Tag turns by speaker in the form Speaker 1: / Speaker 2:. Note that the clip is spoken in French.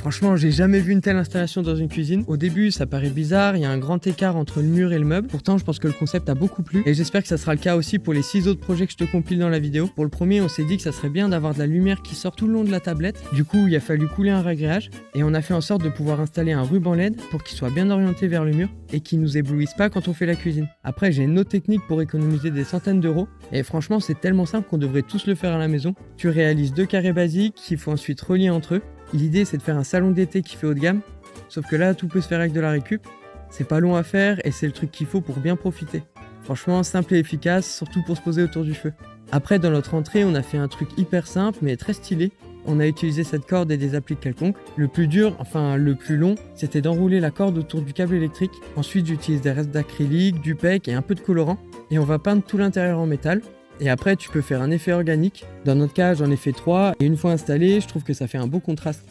Speaker 1: Franchement, j'ai jamais vu une telle installation dans une cuisine. Au début, ça paraît bizarre, il y a un grand écart entre le mur et le meuble. Pourtant, je pense que le concept a beaucoup plu et j'espère que ça sera le cas aussi pour les 6 autres projets que je te compile dans la vidéo. Pour le premier, on s'est dit que ça serait bien d'avoir de la lumière qui sort tout le long de la tablette. Du coup, il a fallu couler un ragréage et on a fait en sorte de pouvoir installer un ruban LED pour qu'il soit bien orienté vers le mur et qu'il nous éblouisse pas quand on fait la cuisine. Après, j'ai une autre technique pour économiser des centaines d'euros et franchement, c'est tellement simple qu'on devrait tous le faire à la maison. Tu réalises 2 carrés basiques qu'il faut ensuite relier entre eux. L'idée, c'est de faire un salon d'été qui fait haut de gamme, sauf que là, tout peut se faire avec de la récup. C'est pas long à faire et c'est le truc qu'il faut pour bien profiter. Franchement, simple et efficace, surtout pour se poser autour du feu. Après, dans notre entrée, on a fait un truc hyper simple mais très stylé. On a utilisé cette corde et des appliques quelconques. Le plus dur, enfin le plus long, c'était d'enrouler la corde autour du câble électrique. Ensuite, j'utilise des restes d'acrylique, du PEC et un peu de colorant. Et on va peindre tout l'intérieur en métal. Et après, tu peux faire un effet organique. Dans notre cas, j'en ai fait 3. Et une fois installé, je trouve que ça fait un beau contraste.